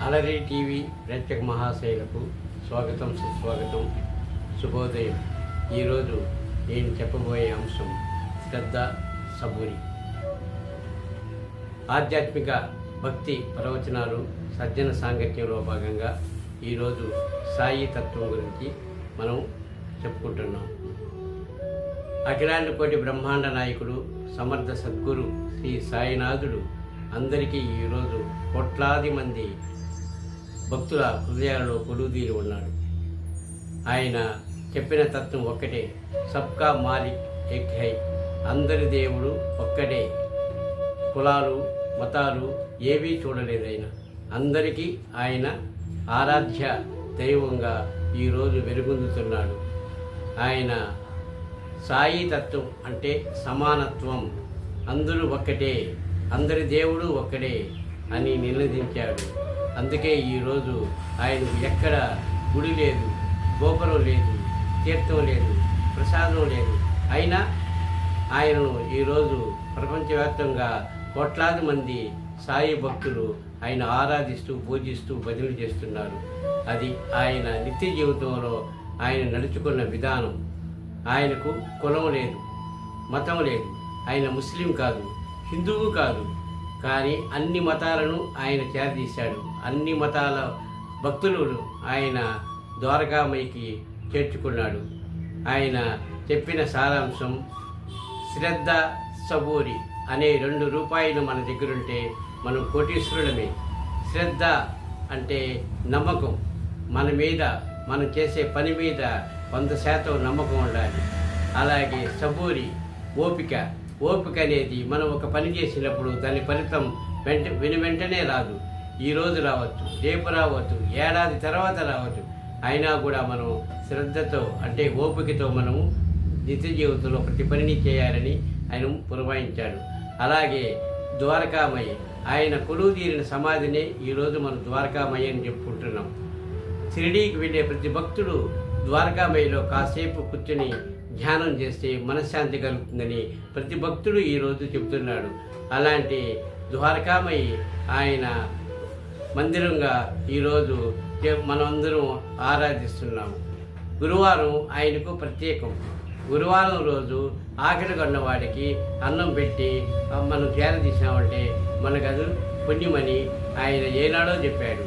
అలరి టీవీ ప్రేక్షక మహాశైలకు స్వాగతం, సుస్వాగతం, శుభోదయం. ఈరోజు నేను చెప్పబోయే అంశం శ్రద్ధ, సబూరి. ఆధ్యాత్మిక భక్తి ప్రవచనాలు సజ్జన సాంగత్యంలో భాగంగా ఈరోజు సాయి తత్వం గురించి మనం చెప్పుకుంటున్నాం. అఖిలాండ కోటి బ్రహ్మాండ నాయకుడు, సమర్థ సద్గురు శ్రీ సాయినాథుడు అందరికీ ఈరోజు కోట్లాది మంది భక్తుల హృదయాలలో కొలువుదీరి ఉన్నాడు. ఆయన చెప్పిన తత్వం ఒక్కటే, సబ్కా మాలిక్ ఏక్ హై. అందరి దేవుడు ఒక్కటే. కులాలు, మతాలు ఏవీ చూడలేదు. అందరికీ ఆయన ఆరాధ్య దైవంగా ఈరోజు వెలుగొందుతున్నాడు. ఆయన సాయి తత్వం అంటే సమానత్వం, అందరూ ఒక్కటే, అందరి దేవుడు ఒక్కడే అని నినదించాడు. అందుకే ఈరోజు ఆయనకు ఎక్కడ గుడి లేదు, గోపురం లేదు, తీర్థం లేదు, ప్రసాదం లేదు. అయినా ఆయనను ఈరోజు ప్రపంచవ్యాప్తంగా కోట్లాది మంది సాయి భక్తులు ఆయన ఆరాధిస్తూ, పూజిస్తూ, భజనలు చేస్తున్నారు. అది ఆయన నిత్య జీవితంలో ఆయన నడుచుకున్న విధానం. ఆయనకు కులం లేదు, మతం లేదు. ఆయన ముస్లిం కాదు, హిందువు కాదు, కానీ అన్ని మతాలను ఆయన చేరదీశాడు. అన్ని మతాల భక్తులను ఆయన ద్వారకామయికి చేర్చుకున్నాడు. ఆయన చెప్పిన సారాంశం శ్రద్ధ, సబూరి అనే 2 రూపాయలు మన దగ్గరుంటే మనం కోటీశ్వరులమే. శ్రద్ధ అంటే నమ్మకం, మన మీద, మనం చేసే పని మీద 100% నమ్మకం ఉండాలి. అలాగే సబూరి ఓపిక. ఓపిక అనేది మనం ఒక పని చేసినప్పుడు దాని ఫలితం వెంటనే రాదు. ఈరోజు రావచ్చు, రేపు రావచ్చు, ఏడాది తర్వాత రావచ్చు. అయినా కూడా మనం శ్రద్ధతో అంటే ఓపికతో మనము నిత్య జీవితంలో ప్రతి పనిని చేయాలని ఆయన పురమాయించాడు. అలాగే ద్వారకామయ్య, ఆయన కొలువు తీరిన సమాధినే ఈరోజు మనం ద్వారకామయ్య అని చెప్పుకుంటున్నాం. షిరిడీకి వెళ్ళే ప్రతి భక్తుడు ద్వారకామయ్యలో కాసేపు కూర్చొని ధ్యానం చేస్తే మనశ్శాంతి కలుగుతుందని ప్రతి భక్తుడు ఈరోజు చెబుతున్నాడు. అలాంటి ద్వారకామయ్య ఆయన మందిరంగా ఈరోజు మనమందరం ఆరాధిస్తున్నాము. గురువారం ఆయనకు ప్రత్యేకం. గురువారం రోజు ఆకలి కొన్నవాడికి అన్నం పెట్టి మనం చేరదీసామంటే మనకు అది పుణ్యమని ఆయన ఏనాడో చెప్పాడు.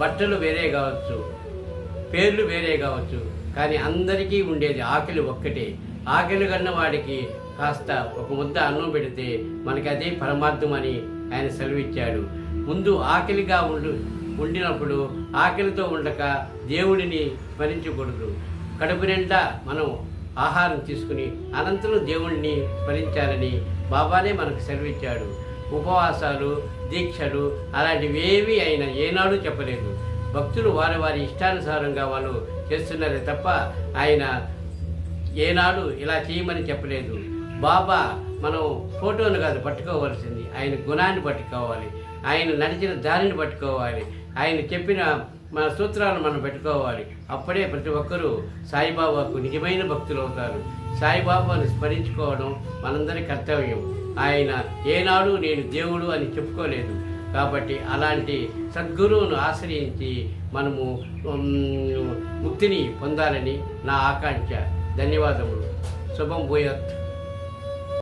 బట్టలు వేరే కావచ్చు, పేర్లు వేరే కావచ్చు, కానీ అందరికీ ఉండేది ఆకలి ఒక్కటే. ఆకలి కన్నవాడికి కాస్త ఒక ముద్ద అన్నం పెడితే మనకి అదే పరమార్థం అని ఆయన సెలవిచ్చాడు. ముందు ఆకలిగా ఉండినప్పుడు ఆకలితో ఉండక దేవుడిని స్మరించకూడదు. కడుపు నిండా మనం ఆహారం తీసుకుని అనంతరం దేవుణ్ణి స్మరించాలని బాబానే మనకు సెలవిచ్చాడు. ఉపవాసాలు, దీక్షలు అలాంటివేవి ఆయన ఏనాడు చెప్పలేదు. భక్తులు వారి వారి ఇష్టానుసారంగా వాళ్ళు చేస్తున్నారే తప్ప ఆయన ఏనాడు ఇలా చేయమని చెప్పలేదు. బాబా మనం ఫోటోను కాదు పట్టుకోవాల్సింది, ఆయన గుణాన్ని పట్టుకోవాలి, ఆయన నడిచిన దారిని పట్టుకోవాలి, ఆయన చెప్పిన మన సూత్రాలను మనం పెట్టుకోవాలి. అప్పుడే ప్రతి ఒక్కరూ సాయిబాబాకు నిజమైన భక్తులు అవుతారు. సాయిబాబాను స్మరించుకోవడం మనందరి కర్తవ్యం. ఆయన ఏనాడు నేను దేవుడు అని చెప్పుకోలేదు. కాబట్టి అలాంటి సద్గురువును ఆశ్రయించి మనము ముక్తిని పొందాలని నా ఆకాంక్ష. ధన్యవాదములు. శుభం భూయాత్.